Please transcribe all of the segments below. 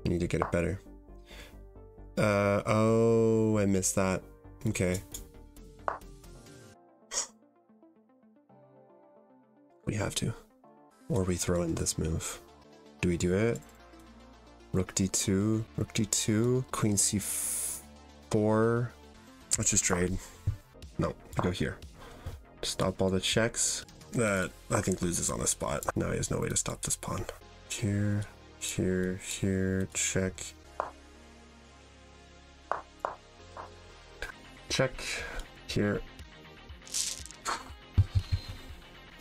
I need to get it better. Oh, I missed that. Okay. We have to. Or we throw in this move. Do we do it? Rook d2, rook d2, queen c4. Let's just trade. No, I go here. Stop all the checks. That I think loses on the spot. Now he has no way to stop this pawn. Here, here, here, check. Check. Here.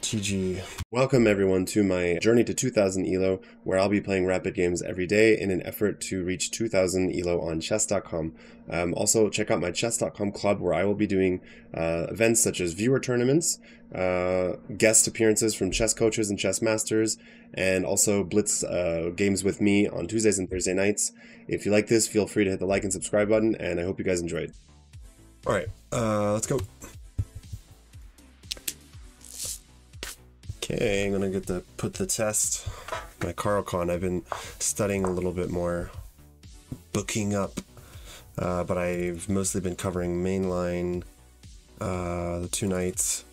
GG. Welcome everyone to my journey to 2000 ELO, where I'll be playing rapid games every day in an effort to reach 2000 ELO on chess.com. Also check out my chess.com club, where I will be doing events such as viewer tournaments, guest appearances from chess coaches and chess masters, and also blitz games with me on Tuesdays and Thursday nights. If you like this, feel free to hit the like and subscribe button, and I hope you guys enjoyed. Alright, let's go. Okay, I'm gonna get to put the test. My Caro-Kann, I've been studying a little bit more, booking up, but I've mostly been covering mainline, the two knights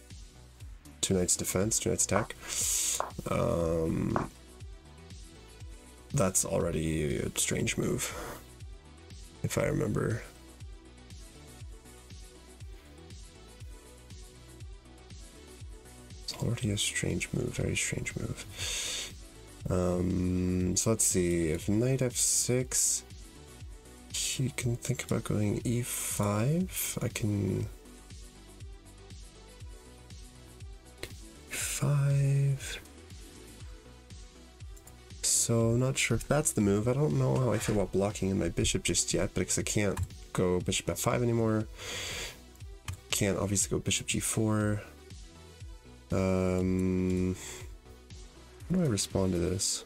defense, two knights attack. That's already a strange move, if I remember. Already a strange move, very strange move. So let's see, if knight f6, he can think about going e5. I can... e5. So I'm not sure if that's the move. I don't know how I feel about blocking in my bishop just yet, because I can't go bishop f5 anymore. Can't obviously go bishop g4. How do I respond to this?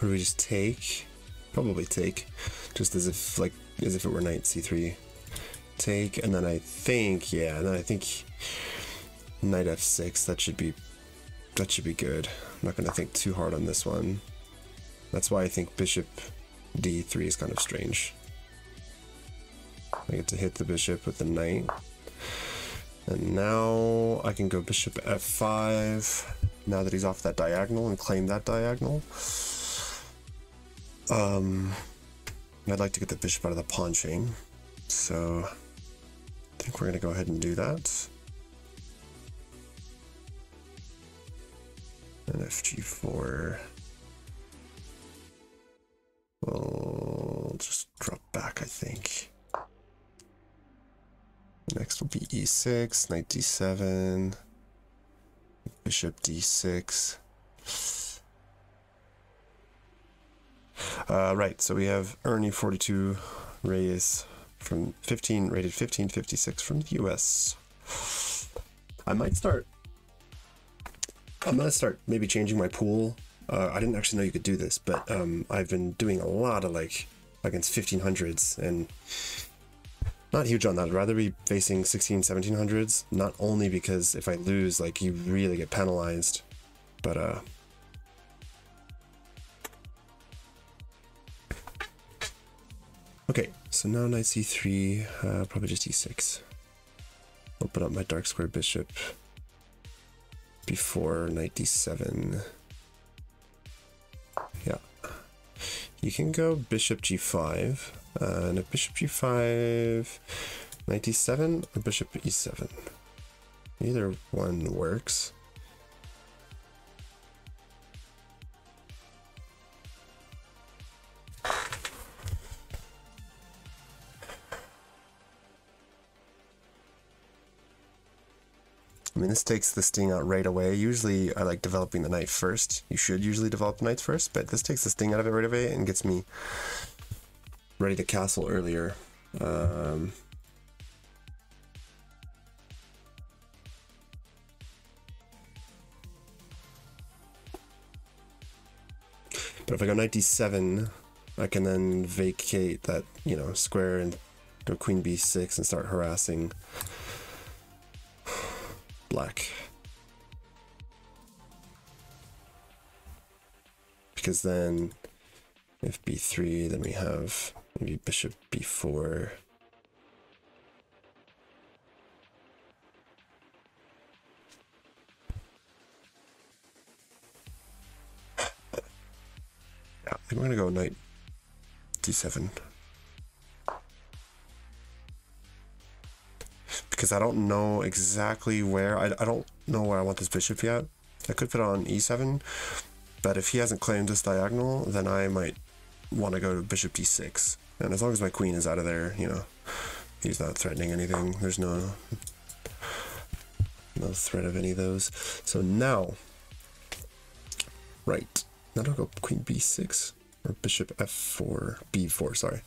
Or do we just take? Probably take, just as if it were knight c3. Take, and then I think, yeah, and then I think knight f6. That should be good. I'm not gonna think too hard on this one. That's why I think bishop d3 is kind of strange. I get to hit the bishop with the knight. And now I can go bishop f5, now that he's off that diagonal, and claim that diagonal. I'd like to get the bishop out of the pawn chain, so I think we're going to go ahead and do that. And fg4. We'll just drop back, I think. Next will be e6, knight d7, bishop d6. Right, so we have Ernie42 raised from rated 1556 from the US. I'm gonna start maybe changing my pool. I didn't actually know you could do this, but I've been doing a lot of against 1500s, and not huge on that. I'd rather be facing 1700s, not only because if I lose, you really get penalized, but okay, so now knight c3, probably just e6. Open up my dark square bishop before knight d7. Yeah. You can go bishop g5, and if bishop g5, knight d7, or bishop e7. Either one works. I mean, this takes the sting out right away. Usually I like developing the knight first. You should usually develop the knights first, but this takes the sting out of it right away and gets me ready to castle earlier. But if I go knight d7, I can then vacate that, square and go queen b6 and start harassing black. because then if b3, then we have maybe bishop b4. Yeah, I think we're gonna go knight d7. Because I don't know exactly where, I don't know where I want this bishop yet. I could put it on e7, but if he hasn't claimed this diagonal, then I might want to go to bishop d6. And as long as my queen is out of there, you know, he's not threatening anything. There's no threat of any of those. So now, right, now I'll go queen b6 or bishop f4, b4, sorry.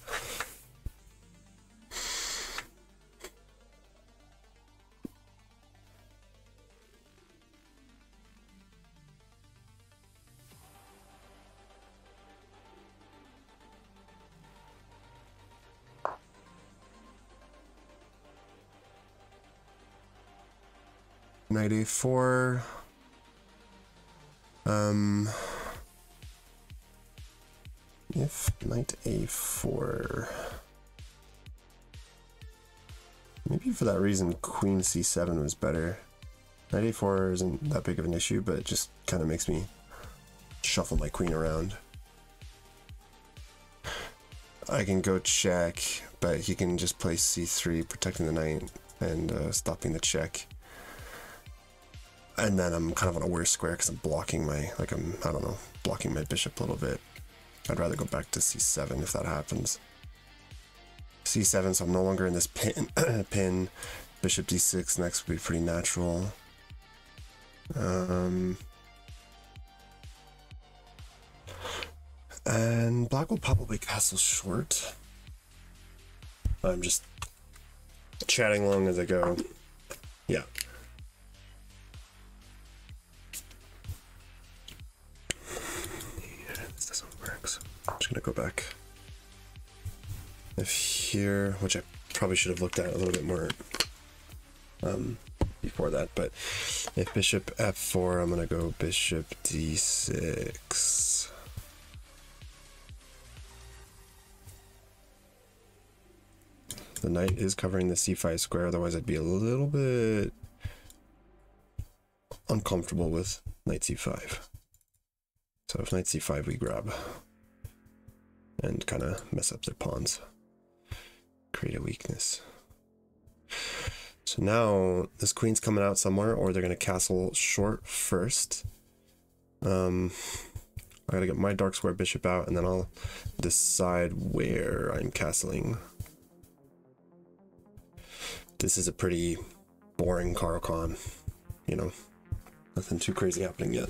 Knight a4. If knight a4, maybe for that reason queen c7 was better. Knight a4 isn't that big of an issue, but it just kind of makes me shuffle my queen around. I can go check, but he can just play c3, protecting the knight and stopping the check. And then I'm kind of on a worse square because I'm blocking my, I don't know, blocking my bishop a little bit. I'd rather go back to c7 if that happens. c7, so I'm no longer in this pin. Bishop d6 next would be pretty natural. And black will probably castle short. I'm just chatting along as I go. Yeah. This doesn't work, so I'm just gonna go back. If here, which I probably should have looked at a little bit more before that, but if bishop f4, I'm gonna go bishop d6. The knight is covering the c5 square, otherwise I'd be a little bit uncomfortable with knight c5. So if knight c5, we grab and kind of mess up their pawns, create a weakness. So now this queen's coming out somewhere, or they're going to castle short first. I gotta get my dark square bishop out, and then I'll decide where I'm castling. This is a pretty boring Caro-Kann, you know, nothing too crazy happening yet.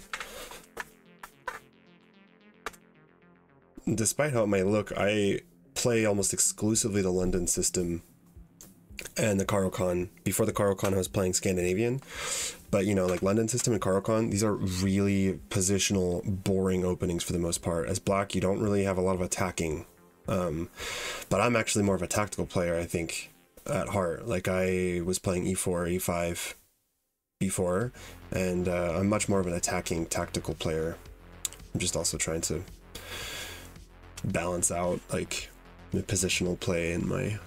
Despite how it may look, I play almost exclusively the London system and the Caro-Kann. Before the Caro-Kann, I was playing Scandinavian, but you know, like London system and Caro-Kann, these are really positional, boring openings for the most part. As black, you don't really have a lot of attacking, but I'm actually more of a tactical player, I think, at heart. Like I was playing e4, e5 before, and I'm much more of an attacking tactical player. I'm just also trying to balance out like the positional play and my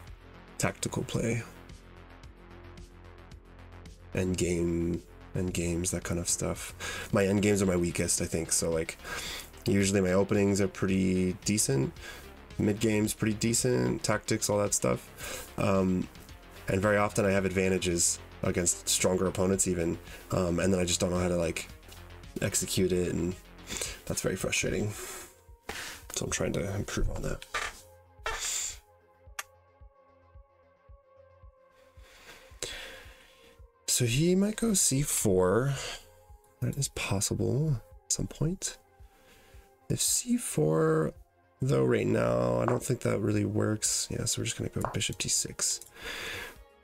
tactical play, end games, that kind of stuff. My end games are my weakest, I think. So like usually my openings are pretty decent, mid games pretty decent, tactics, all that stuff, and very often I have advantages against stronger opponents even, and then I just don't know how to like execute it, and that's very frustrating. So I'm trying to improve on that. So he might go c4. That is possible at some point. If c4, though, right now, I don't think that really works. Yeah, so we're just going to go bishop d6.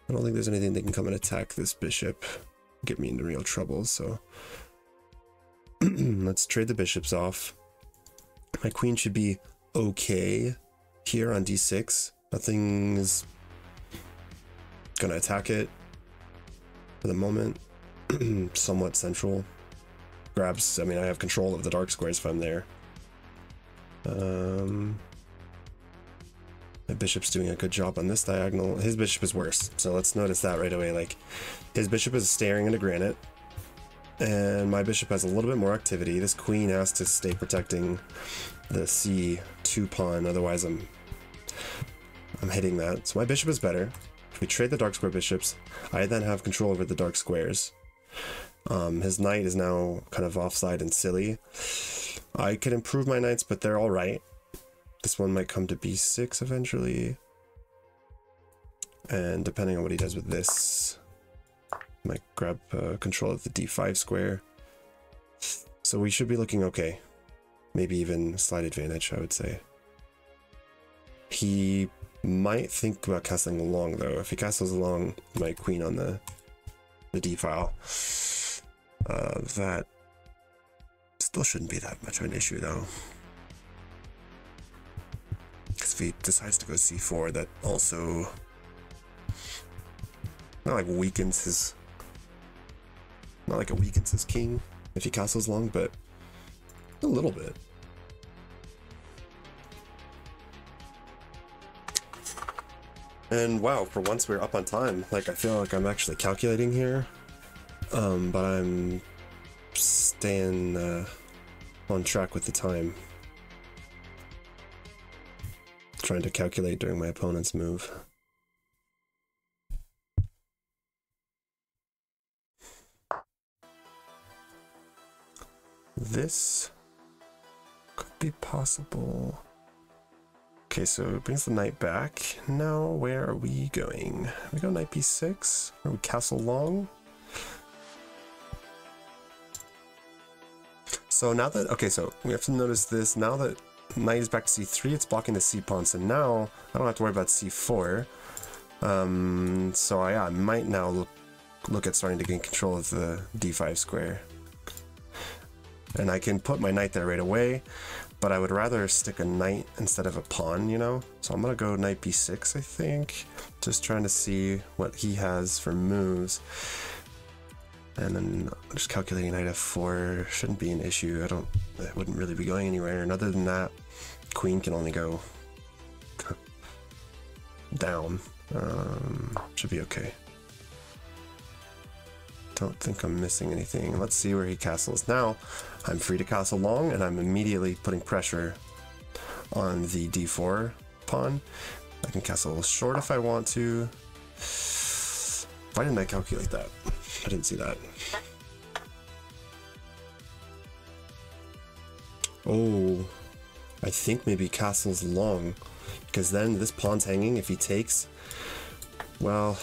I don't think there's anything that can come and attack this bishop, get me into real trouble. So let's trade the bishops off. My queen should be okay here on d6. Nothing is going to attack it for the moment. Somewhat central. Grabs, I mean, I have control of the dark squares if I'm there. My bishop's doing a good job on this diagonal. His bishop is worse, so let's notice that right away. Like, his bishop is staring into granite, and my bishop has a little bit more activity. This queen has to stay protecting the c2 pawn, otherwise I'm hitting that. So my bishop is better. If we trade the dark square bishops, I then have control over the dark squares. His knight is now kind of offside and silly. I could improve my knights, but they're all right. This one might come to b6 eventually. And depending on what he does with this, might grab control of the d5 square. So we should be looking okay. Maybe even slight advantage, I would say. He might think about castling along, though. If he castles along my queen on the d file, that still shouldn't be that much of an issue, though. Because if he decides to go c4, that also not like weakens his, not like it weakens his king if he castles long, but a little bit. And wow, for once we're up on time. Like, I feel like I'm actually calculating here, but I'm staying on track with the time. Trying to calculate during my opponent's move. This could be possible. Okay, so it brings the knight back. Now, where are we going? We go knight b6, or we castle long? So now that, okay, so we have to notice this. Now that knight is back to c3, it's blocking the c pawn, so now I don't have to worry about c4. So yeah, I might now look at starting to gain control of the d5 square. And I can put my knight there right away, but I would rather stick a knight instead of a pawn, you know? So I'm gonna go knight b6, I think. Just trying to see what he has for moves. And then just calculating knight f4 shouldn't be an issue. I wouldn't really be going anywhere. And other than that, queen can only go down. Should be okay. Don't think I'm missing anything. Let's see where he castles. Now, I'm free to castle long, and I'm immediately putting pressure on the d4 pawn. I can castle short if I want to. Why didn't I calculate that? I didn't see that. Oh, I think maybe castles long, because then this pawn's hanging. If he takes, well,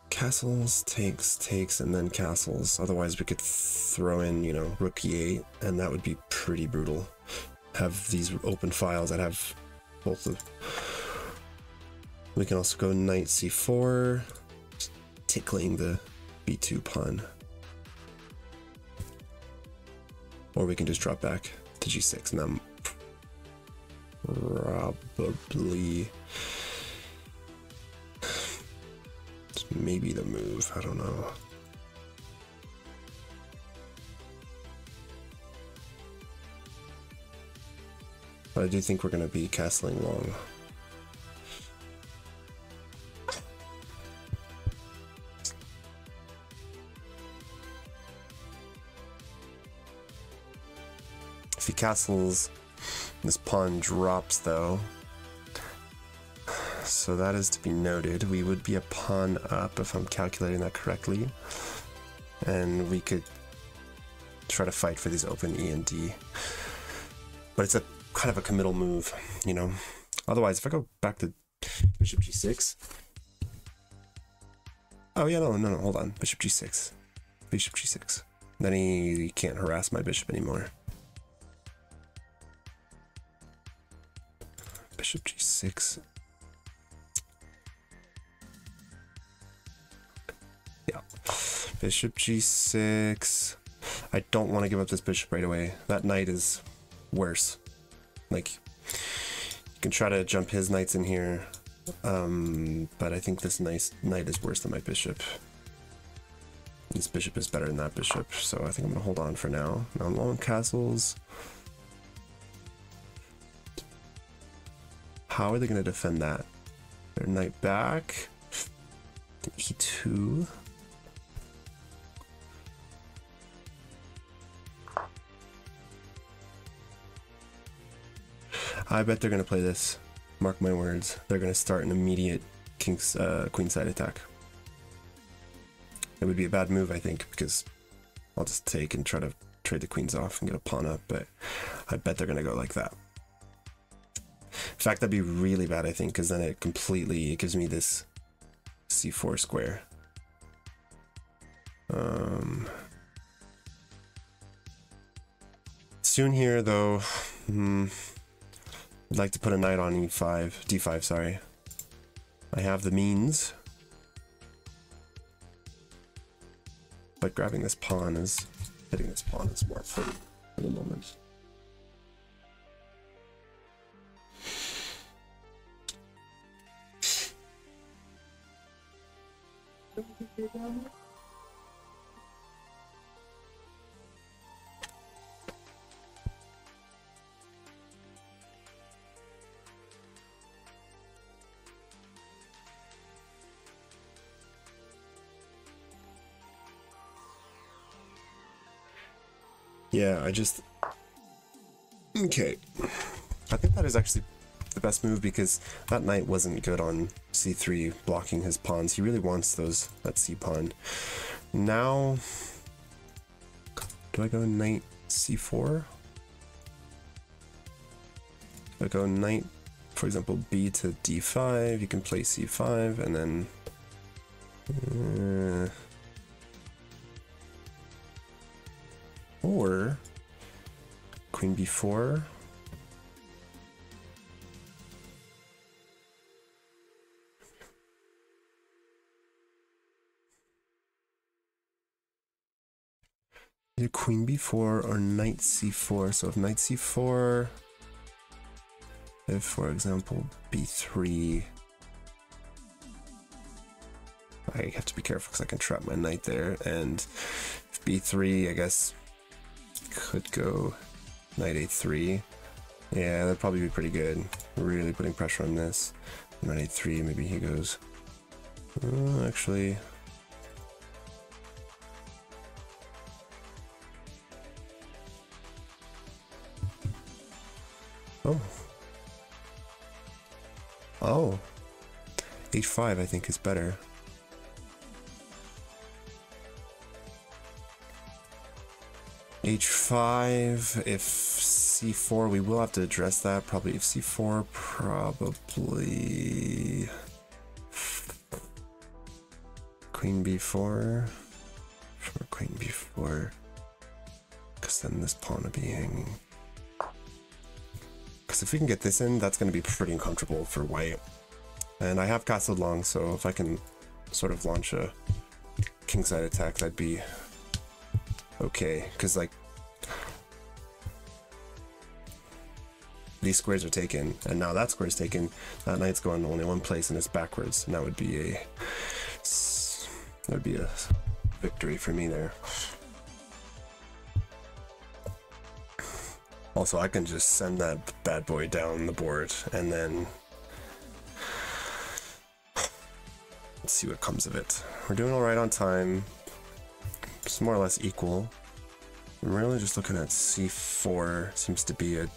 castles, takes, and then castles. Otherwise, we could throw in, you know, rook e8, and that would be pretty brutal. Have these open files that have both of. We can also go knight c4, tickling the b2 pawn. Or we can just drop back to g6, and I'm probably maybe the move, I don't know. But I do think we're going to be castling long. If he castles, this pawn drops though. So that is to be noted. We would be a pawn up if I'm calculating that correctly. And we could try to fight for these open E and D. But it's a kind of a committal move, you know. Otherwise, if I go back to bishop g6. Oh yeah, no, hold on. Bishop g6. Bishop g6. Then he can't harass my bishop anymore. Bishop g6. Yeah. Bishop g6. I don't want to give up this bishop right away. That knight is worse. Like, you can try to jump his knights in here, but I think this knight is worse than my bishop. This bishop is better than that bishop, so I think I'm gonna hold on for now. Now I'm low on castles. How are they gonna defend that? Their knight back. E2. I bet they're gonna play this. Mark my words. They're gonna start an immediate queenside attack. It would be a bad move, I think, because I'll just take and try to trade the queens off and get a pawn up, but I bet they're gonna go like that. In fact, that'd be really bad, I think, because then it gives me this c4 square. Soon here, though, I'd like to put a knight on d5, sorry. I have the means. But grabbing this pawn is, hitting this pawn is more fun for the moment. Yeah, okay. I think that is actually the best move because that knight wasn't good on c3 blocking his pawns. He really wants that c pawn. Now, do I go knight c4? I go knight, for example, b to d5. You can play c5 and then or queen b4. Either queen b4 or knight c4. So if knight c4, if for example b3, I have to be careful because I can trap my knight there, and if b3, I guess could go knight a3. Yeah, that'd probably be pretty good. Really putting pressure on this. Knight a3, maybe he goes. Actually, oh, h5 I think is better. h5, if c4, we will have to address that. Probably if c4, probably queen b4, for queen b4, because then this pawn will be hanging. Because if we can get this in, that's going to be pretty uncomfortable for white. And I have castled long, so if I can sort of launch a kingside attack, that'd be okay, because like these squares are taken, and now that square is taken. That knight's going only one place, and it's backwards, and that would be a victory for me there. Also, I can just send that bad boy down the board, and then let's see what comes of it. We're doing all right on time. It's more or less equal. I'm really just looking at c4. Seems to be a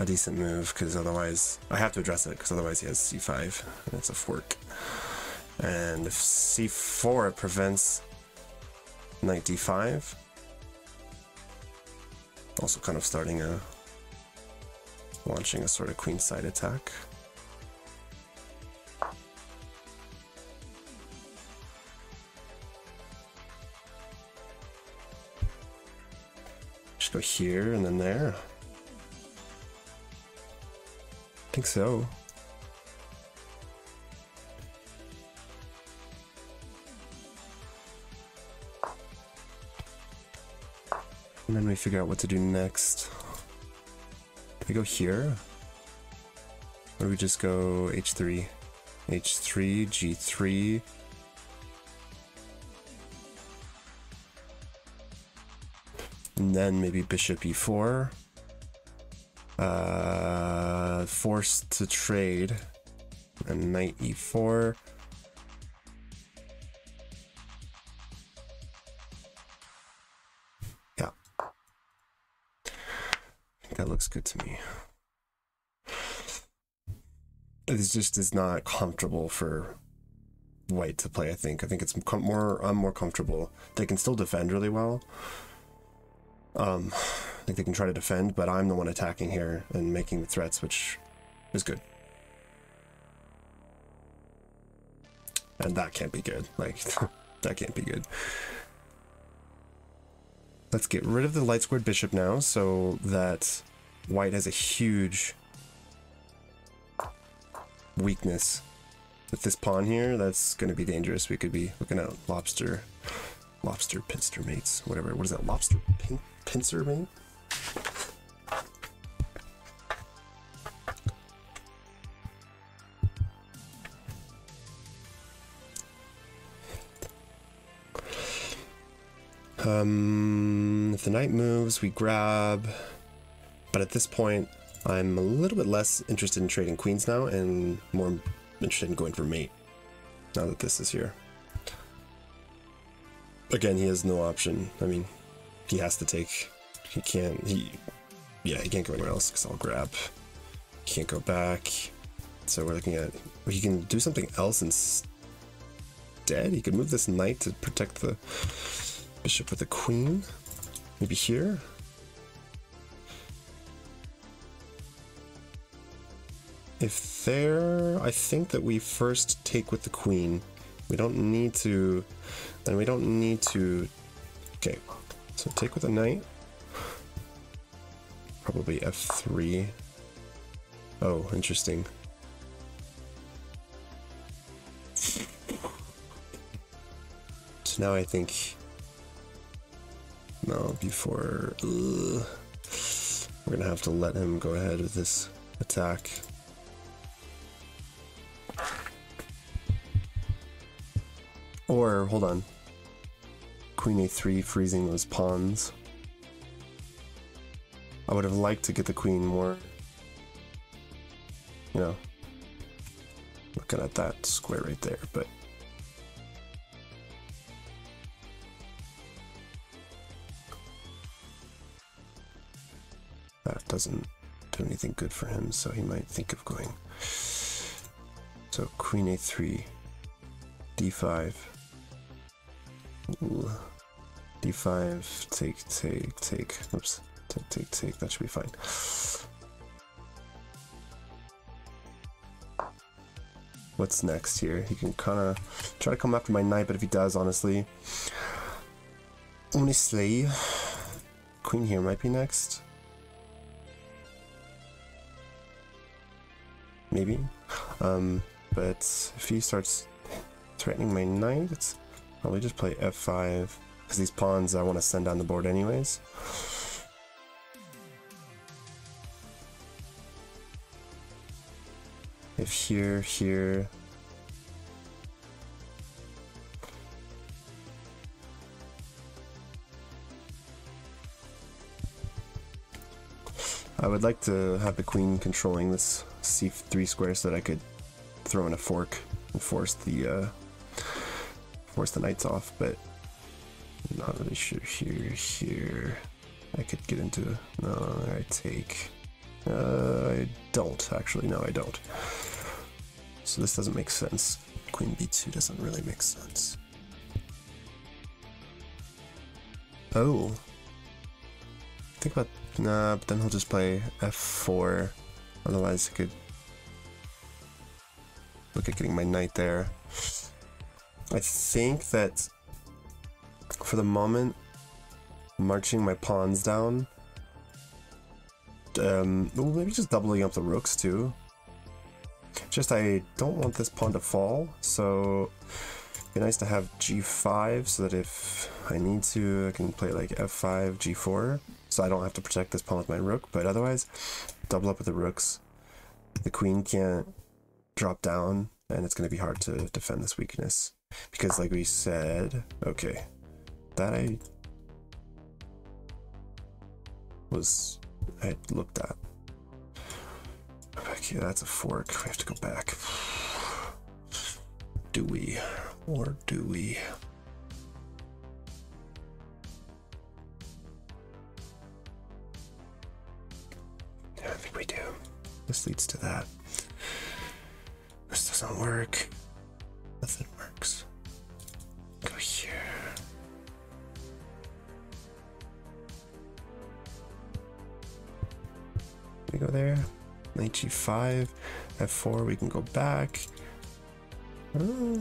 decent move, because otherwise I have to address it, because otherwise he has c5 and it's a fork. And if c4, it prevents knight d5. Also kind of launching a sort of queenside attack. Just go here and then there. I think so. And then we figure out what to do next. Do we go here? Or do we just go h3? h3, g3. And then maybe bishop e4. Forced to trade. And knight e4. Yeah. I think that looks good to me. It just is not comfortable for white to play, I think. I think it's more, I'm more comfortable. They can still defend really well. I think they can try to defend, but I'm the one attacking here and making the threats, which is good. And that can't be good. Like, that can't be good. Let's get rid of the light squared bishop now, so that white has a huge weakness. With this pawn here, that's going to be dangerous. We could be looking at lobster pincer mates, whatever. What is that? Lobster pincer mate? If the knight moves, we grab. But at this point, I'm a little bit less interested in trading queens now and more interested in going for mate now that this is here. Again, he has no option. I mean, he has to take. He can't. He can't go anywhere else because I'll grab. He can't go back. So we're looking at. He can do something else instead. He could move this knight to protect the bishop with the queen. Maybe here. If there, I think that we first take with the queen. We don't need to, then we don't need to, okay, so take with the knight. Probably f3. Oh, interesting. So now I think, no, before, we're gonna have to let him go ahead with this attack. Or, hold on, queen a3 freezing those pawns. I would have liked to get the queen more, you know, looking at that square right there, but that doesn't do anything good for him, so he might think of going. So queen a3, d5. Ooh. d5, take. Oops, take. That should be fine. What's next here? He can kind of try to come after my knight, but if he does, honestly, queen here might be next. Maybe. But if he starts threatening my knight, it's probably just play f5, because these pawns I want to send down the board anyways. If here, I would like to have the queen controlling this c3 square so that I could throw in a fork and force the knights off, but I'm not really sure here. I could get into, no, I take. I don't, actually, no I don't. So this doesn't make sense. Queen b2 doesn't really make sense. Oh. Think about, nah, but then he'll just play f4. Otherwise I could look at getting my knight there. I think that for the moment, marching my pawns down, well, maybe just doubling up the rooks too. Just I don't want this pawn to fall, so it'd be nice to have g5 so that if I need to, I can play like f5, g4, so I don't have to protect this pawn with my rook, but otherwise, double up with the rooks. The queen can't drop down, and it's going to be hard to defend this weakness. Because like we said, okay, that was I looked at. Back here, that's a fork. We have to go back. Do we? Or do we? Yeah, I think we do. This leads to that. This doesn't work. Nothing works. Go here. We go there. Knight g5, f4. We can go back. Oh.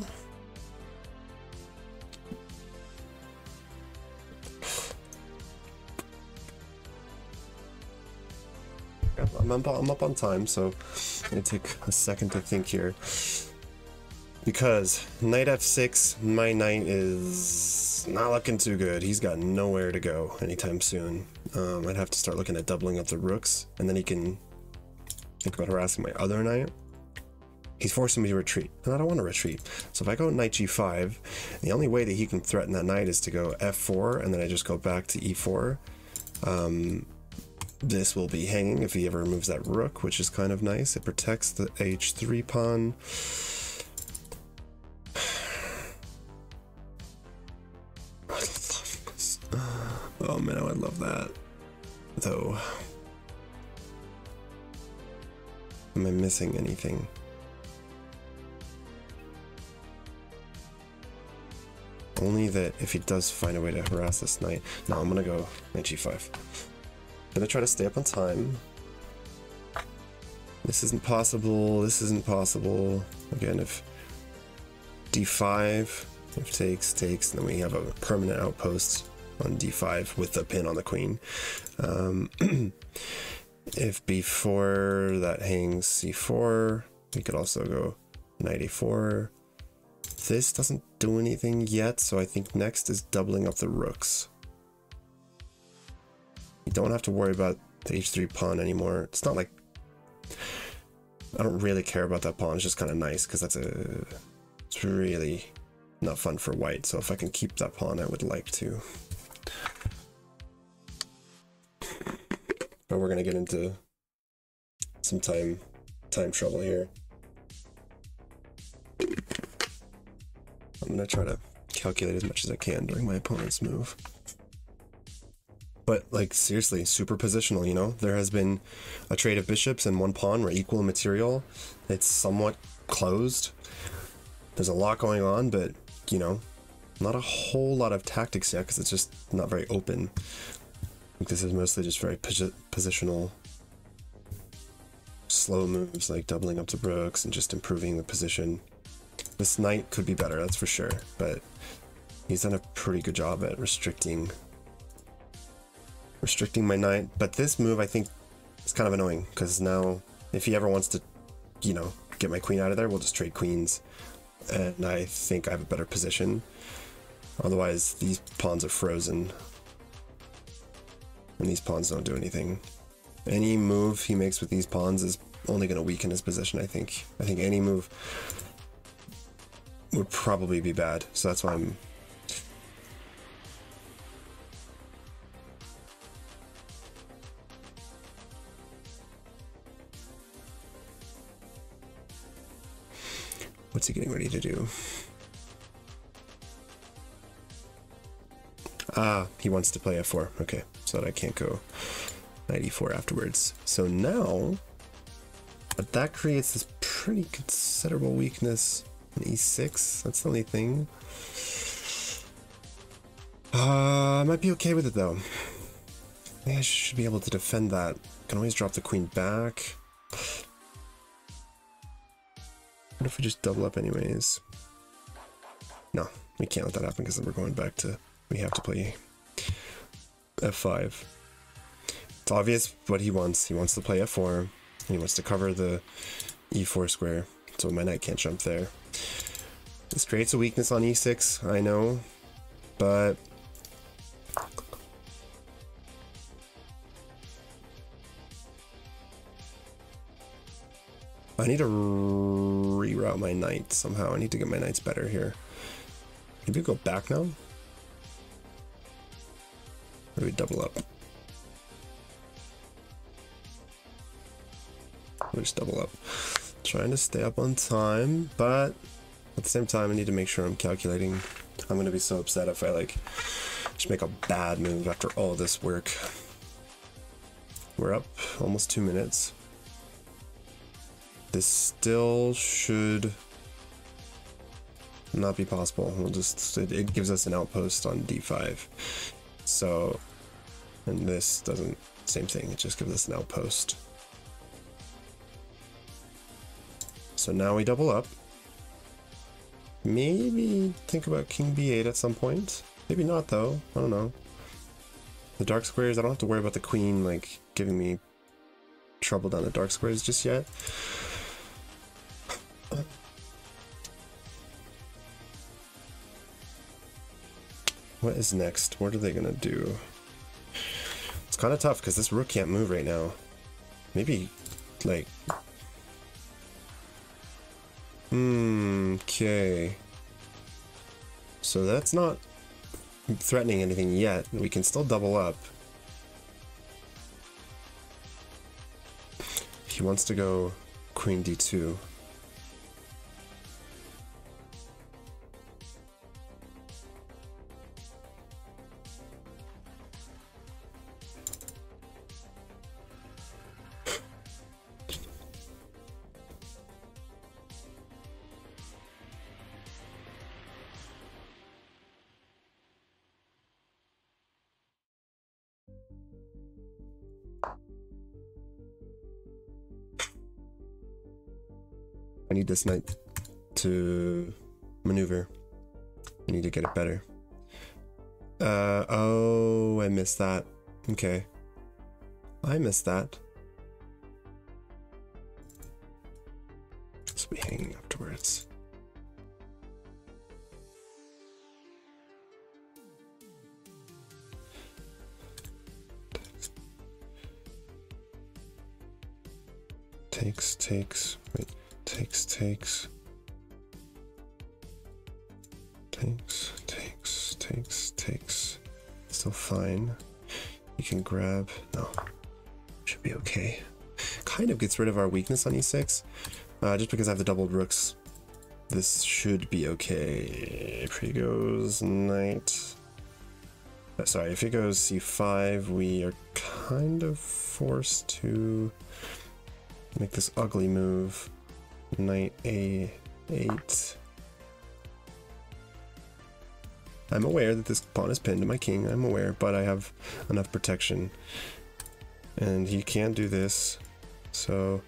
I'm up on time, so I'm gonna take a second to think here. Because knight f6, my knight is not looking too good. He's got nowhere to go anytime soon. I'd have to start looking at doubling up the rooks, and then he can think about harassing my other knight. He's forcing me to retreat, and I don't want to retreat. So if I go knight g5, the only way that he can threaten that knight is to go f4, and then I just go back to e4. This will be hanging if he ever removes that rook, which is kind of nice. It protects the h3 pawn. I love this. Oh man, I would love that. Though, am I missing anything? Only that if he does find a way to harass this knight. No, I'm gonna go knight g5. Gonna try to stay up on time. This isn't possible. This isn't possible. Again, if d5, if takes, and then we have a permanent outpost on d5 with the pin on the queen. If b4, that hangs c4. We could also go knight a4. This doesn't do anything yet, so I think next is doubling up the rooks. You don't have to worry about the h3 pawn anymore. It's not like I don't really care about that pawn. It's just kind of nice because it's really not fun for white. So if I can keep that pawn, I would like to. But we're gonna get into some time trouble here. I'm gonna try to calculate as much as I can during my opponent's move. But like seriously, super positional, you know? There has been a trade of bishops and one pawn were equal in material. It's somewhat closed. There's a lot going on, but you know, not a whole lot of tactics yet because it's just not very open. I think this is mostly just very positional, slow moves like doubling up the rooks and just improving the position. This knight could be better, that's for sure, but he's done a pretty good job at restricting my knight. But this move I think is kind of annoying because now if he ever wants to, you know, get my queen out of there, we'll just trade queens, and I think I have a better position. Otherwise these pawns are frozen and these pawns don't do anything. Any move he makes with these pawns is only going to weaken his position. I think any move would probably be bad, so that's why I'm what's he getting ready to do? Ah, he wants to play f4. Okay, so that I can't go knight e4 afterwards. So now, but that creates this pretty considerable weakness in e6. That's the only thing. I might be okay with it though. I think I should be able to defend that. Can always drop the queen back. What if we just double up anyways? No, we can't let that happen because then we're going back to, we have to play f5. It's obvious what he wants. He wants to play f4. And he wants to cover the e4 square, so my knight can't jump there. This creates a weakness on e6, I know, but I need to reroute my knight somehow. I need to get my knights better here. Maybe go back now? Maybe double up. We'll just double up. Trying to stay up on time, but at the same time, I need to make sure I'm calculating. I'm gonna be so upset if I like just make a bad move after all this work. We're up almost 2 minutes. This still should not be possible. We'll just, it gives us an outpost on d5. So, and this doesn't, same thing, it just gives us an outpost. So now we double up. Maybe think about king b8 at some point. Maybe not though, I don't know. The dark squares, I don't have to worry about the queen like giving me trouble down the dark squares just yet. What is next? What are they gonna do? It's kind of tough because this rook can't move right now. Maybe like okay. So that's not threatening anything yet. We can still double up. He wants to go queen d2. I need this knight to maneuver. I need to get it better. Oh, I missed that. Okay. I missed that. This will be hanging afterwards. Takes, wait. Takes. Still fine. You can grab. No. Should be okay. Kind of gets rid of our weakness on e6. Just because I have the doubled rooks. This should be okay. If he goes knight. Sorry, if he goes c5, we are kind of forced to make this ugly move. Knight a8. I'm aware that this pawn is pinned to my king, I'm aware, but I have enough protection. And he can't do this, so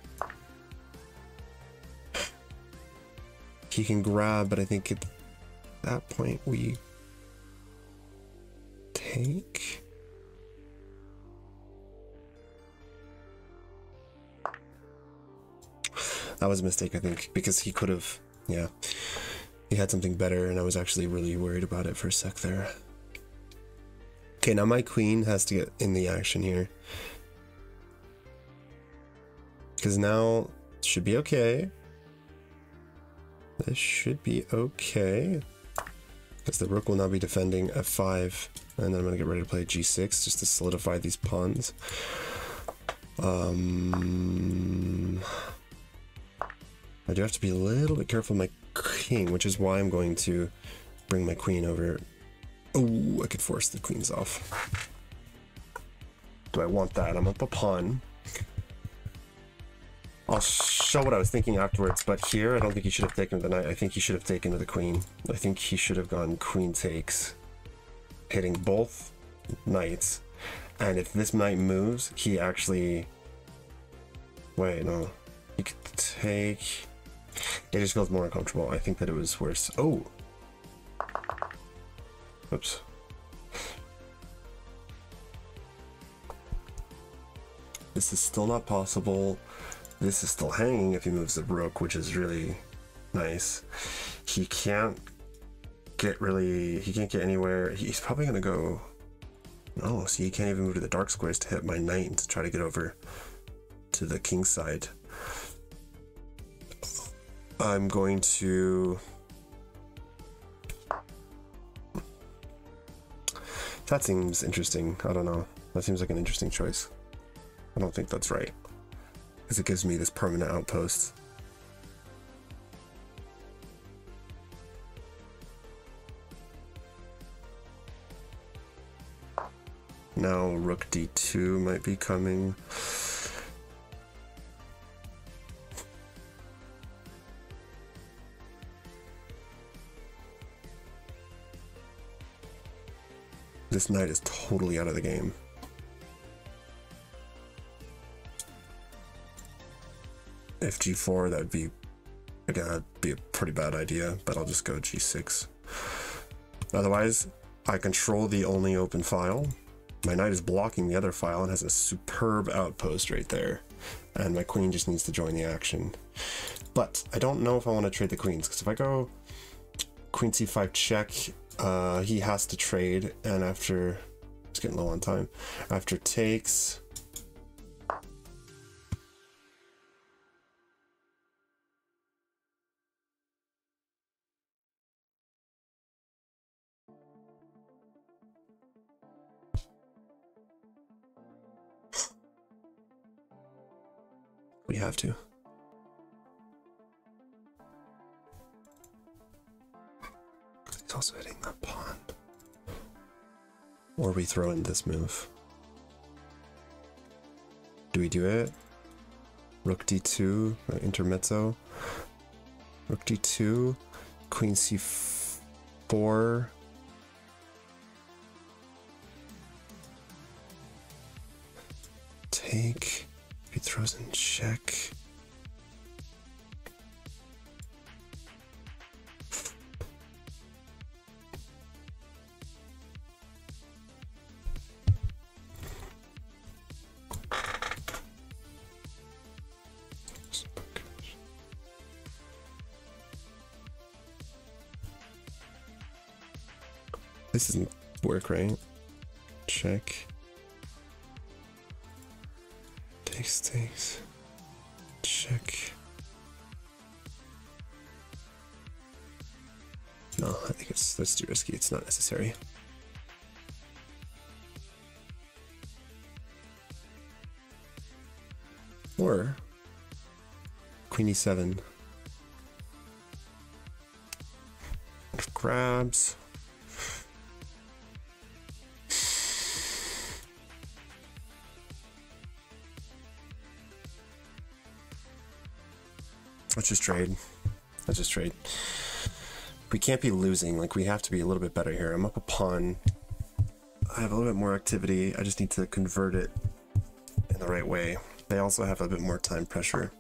he can grab, but I think at that point we take. That was a mistake, I think, because he could have, yeah, he had something better, and I was actually really worried about it for a sec there. Okay, now my queen has to get in the action here. Because now it should be okay. This should be okay. Because the rook will now be defending f5, and then I'm going to get ready to play g6 just to solidify these pawns. I do have to be a little bit careful with my king, which is why I'm going to bring my queen over. Oh, I could force the queens off. Do I want that? I'm up a pawn. I'll show what I was thinking afterwards, but here I don't think he should have taken the knight. I think he should have taken the queen. I think he should have gone queen takes, hitting both knights. And if this knight moves, he actually... Wait, no. He could take... It just feels more uncomfortable. I think that it was worse. Oh! Oops. This is still not possible. This is still hanging if he moves the rook, which is really nice. He can't get anywhere. He's probably gonna go... No, see, he can't even move to the dark squares to hit my knight and to try to get over to the king side. I'm going to... That seems interesting. I don't know. That seems like an interesting choice. I don't think that's right. because it gives me this permanent outpost. Now rook d2 might be coming. This knight is totally out of the game. If g4, that'd be, again, that'd be a pretty bad idea, but I'll just go g6. Otherwise, I control the only open file. My knight is blocking the other file and has a superb outpost right there. And my queen just needs to join the action. But I don't know if I want to trade the queens, because if I go queen c5 check, he has to trade, and after, it's getting low on time, after takes, we have to. He's also hitting that pawn. Or we throw in this move. Do we do it? Rook d2, intermezzo. Rook d2, queen c4. Take. He throws in check. This doesn't work, right? Check. Takes. Check. No, I think that's too risky. It's not necessary. Or queen e7. Grabs. Let's just trade. Let's just trade. We can't be losing. Like, we have to be a little bit better here. I'm up a pawn. I have a little bit more activity. I just need to convert it in the right way. They also have a bit more time pressure.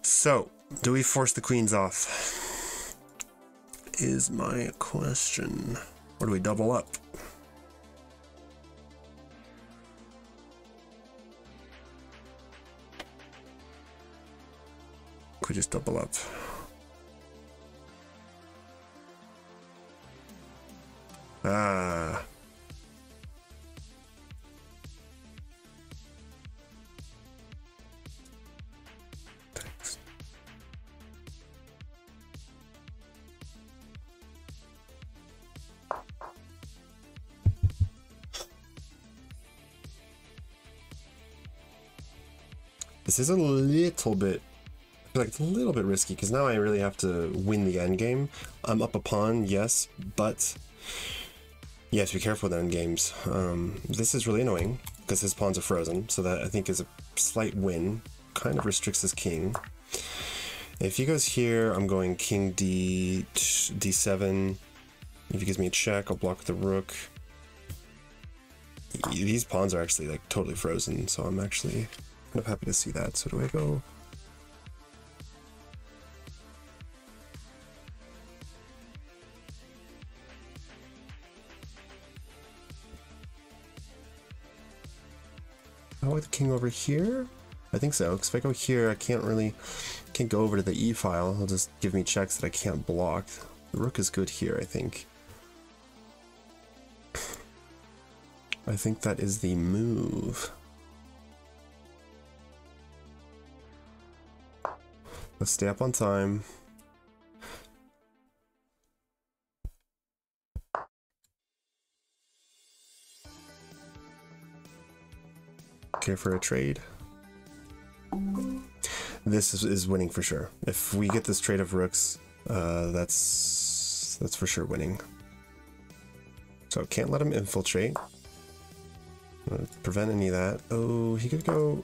So, do we force the queens off? Is my question. Or do we double up? Could just double up. Ah. Thanks. This is a little bit, I feel like it's a little bit risky because now I really have to win the end game. I'm up a pawn, yes, but you have to be careful with end games. This is really annoying because his pawns are frozen, so that I think is a slight win. Kind of restricts his king. If he goes here, I'm going king d7. If he gives me a check, I'll block the rook. These pawns are actually like totally frozen, so I'm actually kind of happy to see that. So do I go? Oh, with the king over here? I think so, because if I go here, I can't go over to the e file. It'll just give me checks that I can't block. The rook is good here, I think. I think that is the move. Let's stay up on time. Care for a trade? this is winning for sure. If we get this trade of rooks, that's for sure winning. So can't let him infiltrate. Prevent any of that. Oh, he could go.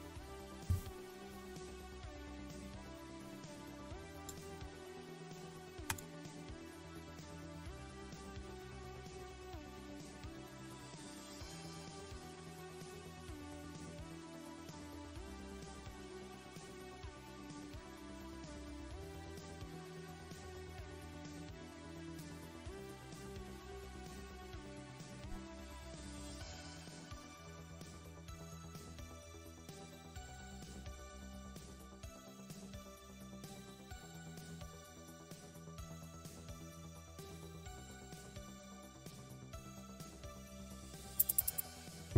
I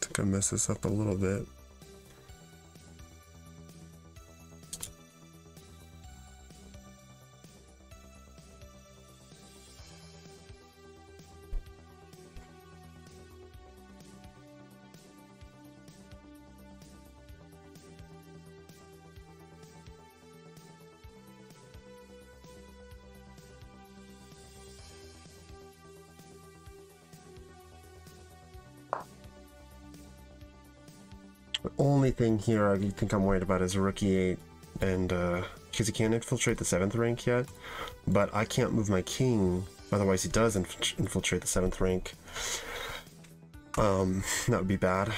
think I messed this up a little bit. The only thing here I think I'm worried about is rook e8, and because he can't infiltrate the 7th rank yet, but I can't move my king, otherwise he does infiltrate the 7th rank. That would be bad.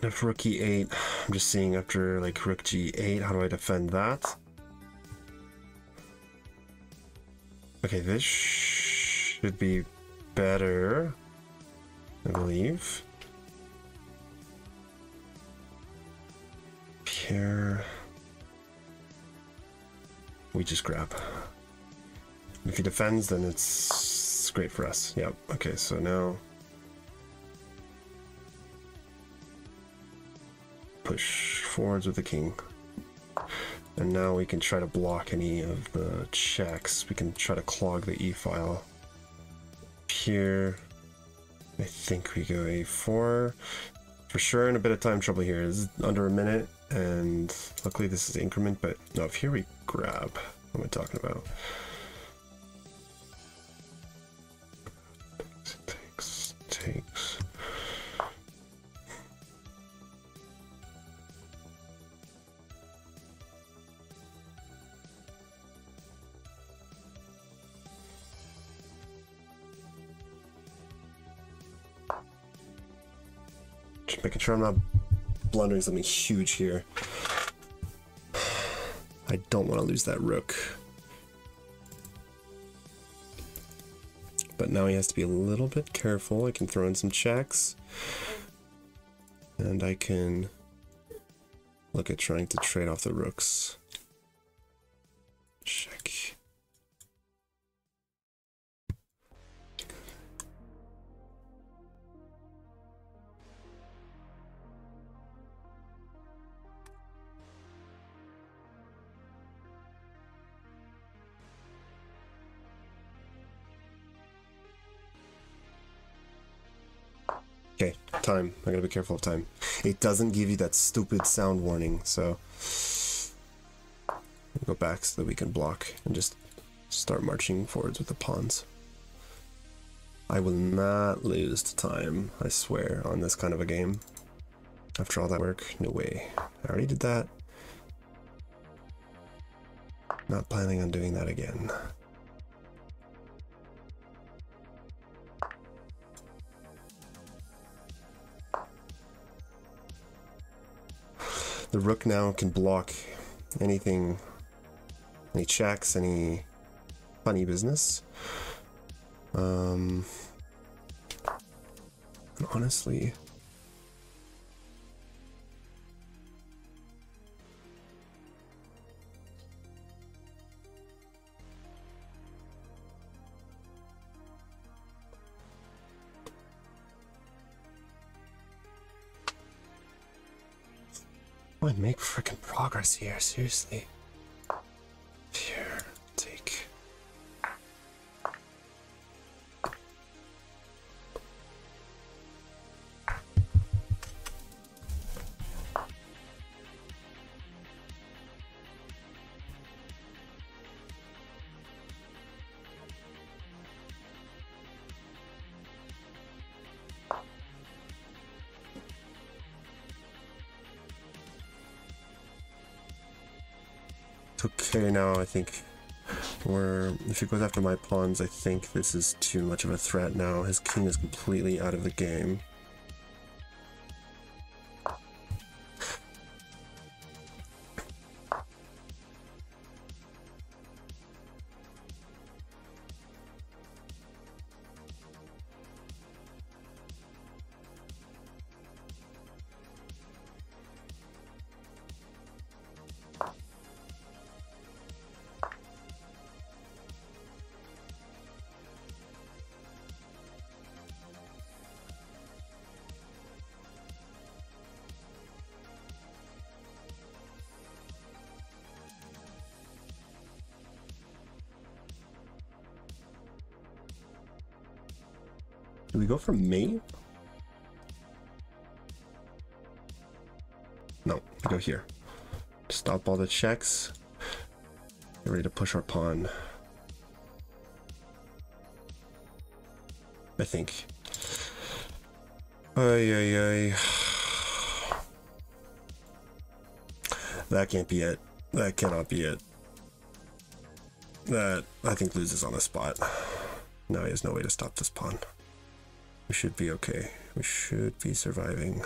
If rook e8, I'm just seeing after like rook g8, how do I defend that? Okay, this should be better, I believe. Here we just grab. If he defends, then it's great for us. Yep. Okay, so now push forwards with the king, and now we can try to block any of the checks. We can try to clog the e-file. Here I think we go a4 for sure, and a bit of time trouble here. Is under a minute, and luckily this is increment, but no, if here we grab, what am I talking about? Takes. Just making sure I'm not blundering something huge here. I don't want to lose that rook. But now he has to be a little bit careful. I can throw in some checks. And I can look at trying to trade off the rooks. Check. Okay, time. I gotta be careful of time. It doesn't give you that stupid sound warning, so go back so that we can block and just start marching forwards with the pawns. I will not lose to time, I swear, on this kind of a game. After all that work, no way. I already did that. Not planning on doing that again. The rook now can block anything, any checks, any funny business. Honestly, I make freaking progress here, seriously. Here, take. Okay, now I think if he goes after my pawns, I think this is too much of a threat now. His king is completely out of the game. Do we go for mate? No, we go here. Stop all the checks. Get ready to push our pawn. I think. Ay. That can't be it. That cannot be it. That, I think, loses on the spot. Now he has no way to stop this pawn. We should be okay. We should be surviving.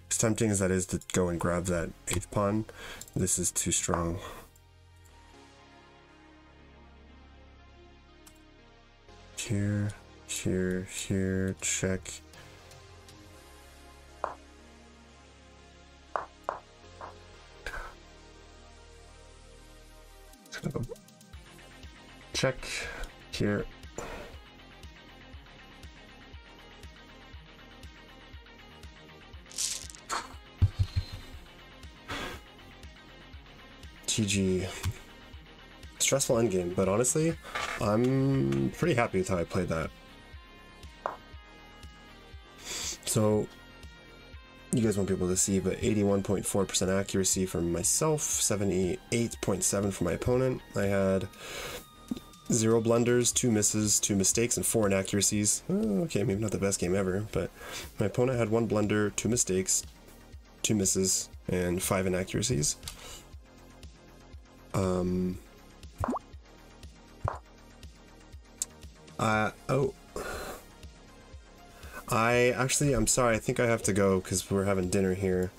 As tempting as that is to go and grab that 8th pawn, this is too strong. Here, check. Just gonna go check here. GG. Stressful endgame, but honestly, I'm pretty happy with how I played that. So, you guys won't be able to see, but 81.4% accuracy from myself, 78.7% from my opponent. I had 0 blunders, 2 misses, 2 mistakes, and 4 inaccuracies. Okay, maybe not the best game ever, but my opponent had 1 blunder, 2 mistakes, 2 misses, and 5 inaccuracies. I'm sorry, I think I have to go because we're having dinner here.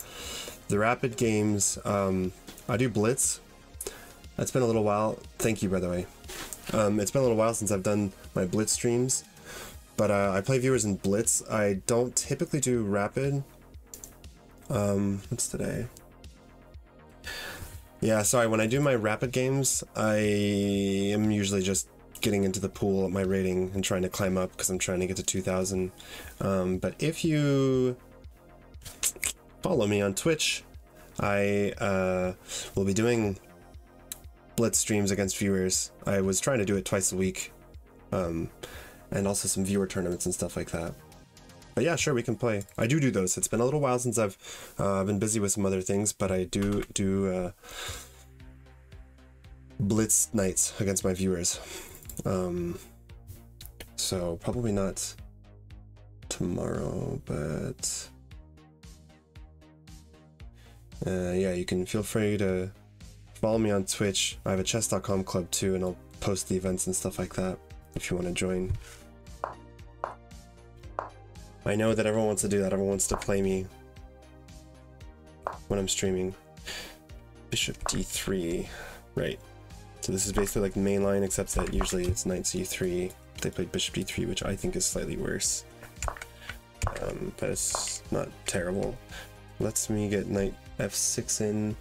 The rapid games, I do Blitz. It's been a little while. Thank you, by the way. It's been a little while since I've done my Blitz streams, but I play viewers in Blitz. I don't typically do rapid. What's today? Yeah, sorry, when I do my rapid games, I am usually just getting into the pool at my rating and trying to climb up because I'm trying to get to 2,000. But if you follow me on Twitch, I will be doing Blitz streams against viewers. I was trying to do it twice a week, and also some viewer tournaments and stuff like that. But yeah, sure, we can play. I do those. It's been a little while since I've been busy with some other things, but I do Blitz nights against my viewers. So probably not tomorrow, but yeah, you can feel free to follow me on Twitch. I have a chess.com club too, and I'll post the events and stuff like that if you want to join. I know that everyone wants to do that. Everyone wants to play me when I'm streaming. Bishop d3, right. So this is basically like the main line, except that usually it's knight c3. They played bishop d3, which I think is slightly worse. But it's not terrible. Lets me get knight f6 in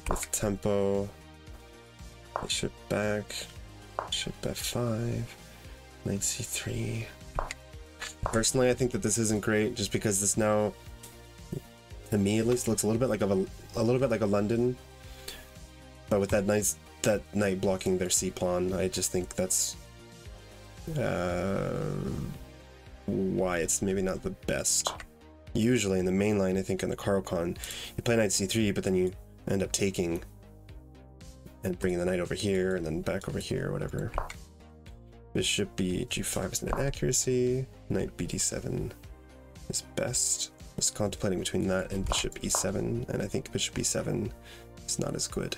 with tempo. Bishop back, bishop f5, knight c3. Personally, I think that this isn't great, just because this now, to me at least, looks a little bit like a London, but with that knight blocking their c pawn. I just think that's why it's maybe not the best. Usually in the main line, I think in the Caro-Kann, you play knight c3, but then you end up taking and bringing the knight over here and then back over here or whatever. Bishop b g5 is an inaccuracy. Knight bd7 is best. was contemplating between that and bishop e7, and I think bishop e7 is not as good.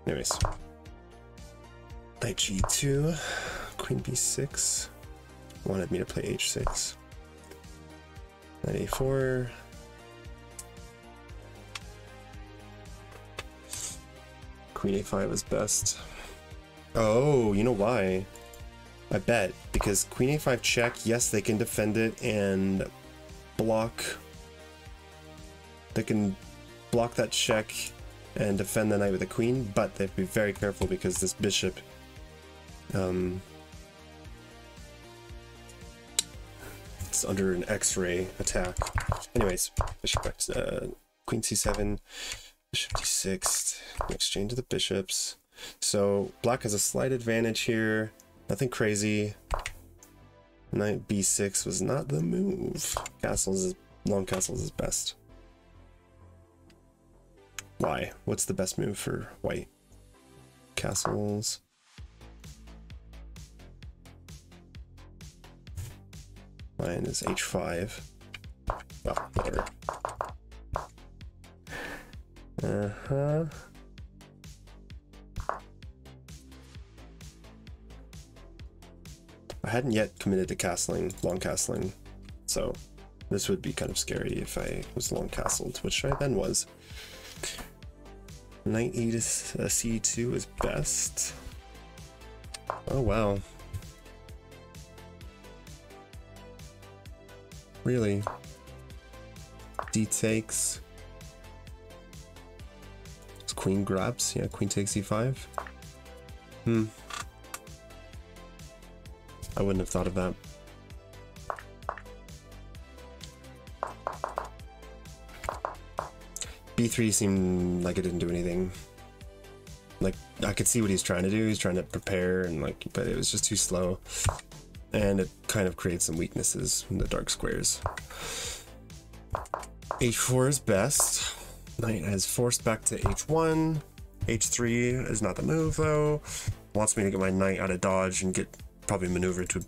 Anyways, knight g2, queen b6, wanted me to play h6, knight a4, queen a5 is best. Oh, you know why? I bet because queen a5 check, yes, they can defend it and block. They can block that check and defend the knight with a queen, but they have to be very careful because this bishop it's under an X-ray attack. Anyways, bishop queen c7, bishop d6, exchange of the bishops. So black has a slight advantage here, nothing crazy. Knight b6 was not the move. Long castles is best. Why? What's the best move for white? Castles. Mine is h5. Well, whatever. I hadn't yet committed to castling, long castling, so this would be kind of scary if I was long castled, which I then was. Knight e to c2 is best. Oh wow. Really? D takes. It's queen grabs. Yeah, queen takes e5. I wouldn't have thought of that. B3 seemed like it didn't do anything. Like, I could see what he's trying to do. He's trying to prepare, and like, but it was just too slow. And it kind of creates some weaknesses in the dark squares. H4 is best. Knight has forced back to h1. H3 is not the move though. Wants me to get my knight out of dodge and get probably maneuver to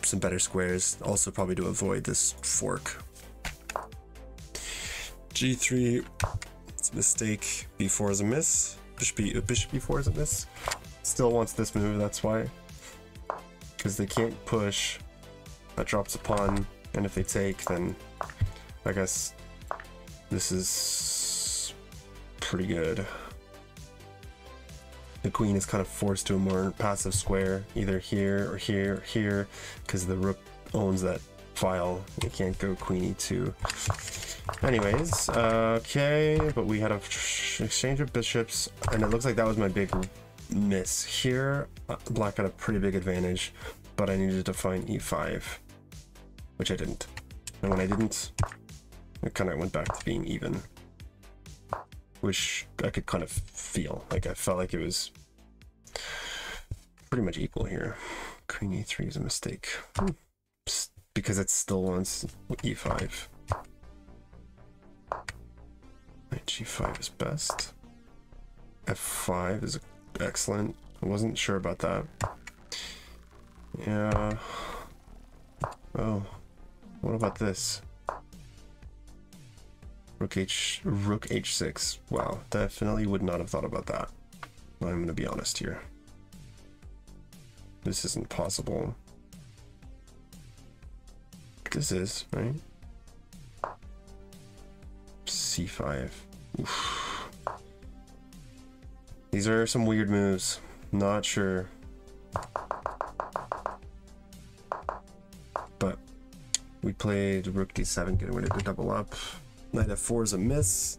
some better squares. Also probably to avoid this fork. G3, it's a mistake. B4 is a miss. Bishop E4 is a miss. Still wants this move, that's why. Because they can't push. That drops a pawn, and if they take, then I guess this is pretty good. The queen is kind of forced to a more passive square, either here or here or here, because the rook owns that file. You can't go queen e2. Anyways, okay, but we had a exchange of bishops, and it looks like that was my big miss. Here, black had a pretty big advantage, but I needed to find e5, which I didn't. And when I didn't, it kind of went back to being even, which I could kind of feel. Like, I felt like it was pretty much equal here. Queen e3 is a mistake, because it still wants e5. Knight g5 is best. f5 is excellent. I wasn't sure about that. Yeah. Oh, what about this? Rook h6. Wow, definitely would not have thought about that. I'm gonna be honest here. This isn't possible. This is, right? c5. Oof. These are some weird moves. Not sure. But we played rook d7, getting ready to double up. Knight f4 is a miss.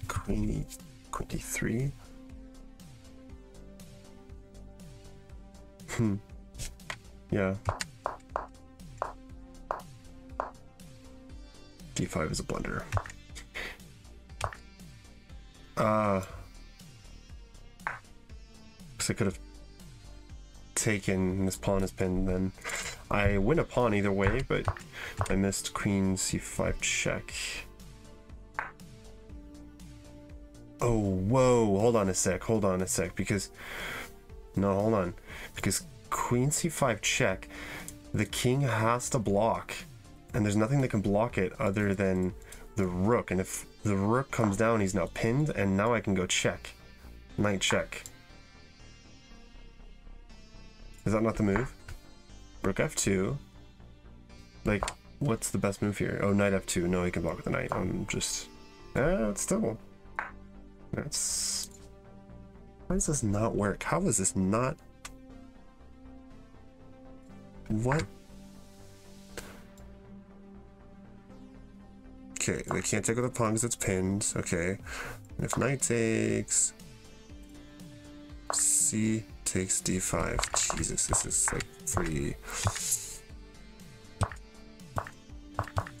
Queen d3. Yeah. d5 is a blunder. Because I could have taken this pawn as pinned, then I win a pawn either way, but I missed queen c5 check. Oh, whoa, hold on a sec, because No, hold on. Because queen c5 check, the king has to block. And there's nothing that can block it other than the rook. And if the rook comes down, he's now pinned, and now I can go check. Knight check. Is that not the move? Rook f2. Like, what's the best move here? Oh, knight f2. No, he can block with the knight. I'm just... it's still... That's... Why does this not work? How is this not... What? Okay, they can't take with the pawn because it's pinned. Okay. If knight takes... C takes d5. Jesus, this is like pretty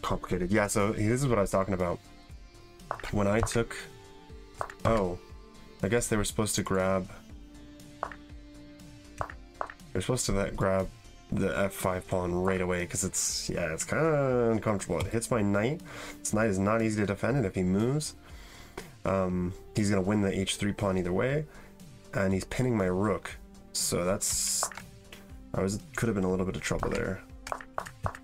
complicated. Yeah, so this is what I was talking about. When I took... Oh, I guess they were supposed to grab... They're supposed to grab the f5 pawn right away because it's, yeah, it's kind of uncomfortable. It hits my knight. This knight is not easy to defend, and if he moves, he's going to win the h3 pawn either way, and he's pinning my rook. So that's... could have been a little bit of trouble there.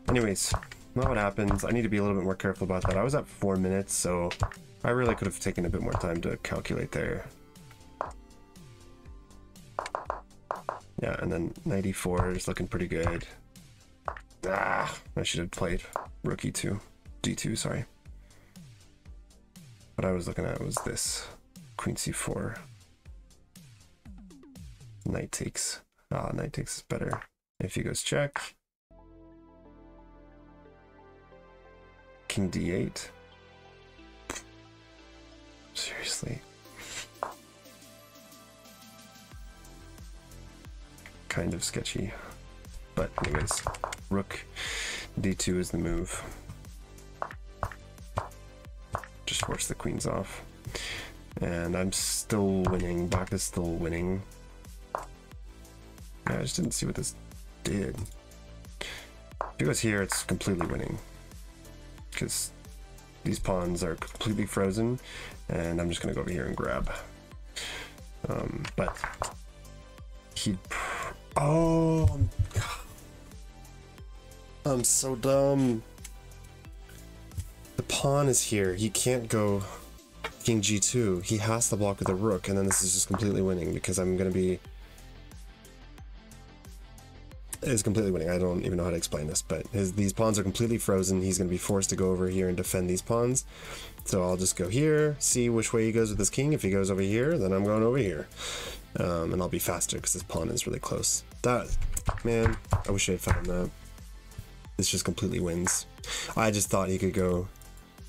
Anyways, not what happens. I need to be a little bit more careful about that. I was at 4 minutes, so I really could have taken a bit more time to calculate there. Yeah, and then knight e4 is looking pretty good. I should have played rook e2. d2, sorry. What I was looking at was this. Queen c4. Knight takes. Knight takes is better. If he goes check. King d8. Seriously. Kind of sketchy. But anyways, rook d2 is the move. Just force the queens off. And I'm still winning. Bach is still winning. Yeah, I just didn't see what this did. If he goes here, it's completely winning. Because these pawns are completely frozen, and I'm just going to go over here and grab. But he'd... Oh, I'm so dumb. The pawn is here. He can't go king g2. He has to block with the rook, and then this is just completely winning because I'm going to be... It's completely winning. I don't even know how to explain this, but these pawns are completely frozen. He's going to be forced to go over here and defend these pawns. So I'll just go here, see which way he goes with his king. If he goes over here, then I'm going over here. And I'll be faster because this pawn is really close. That, man, I wish I had found that. This just completely wins. I just thought he could go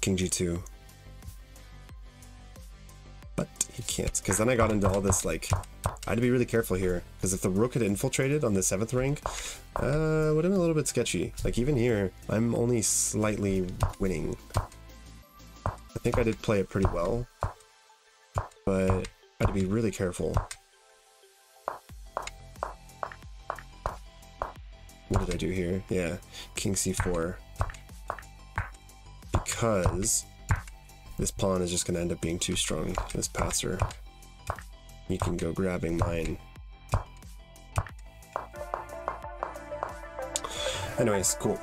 king g2. But he can't, because then I got into all this, like, I had to be really careful here, because if the rook had infiltrated on the 7th rank, would have been a little bit sketchy. Like, even here, I'm only slightly winning. I think I did play it pretty well, but I had to be really careful. What did I do here? Yeah, king c4. Because this pawn is just going to end up being too strong. This passer. You can go grabbing mine. Anyways, cool.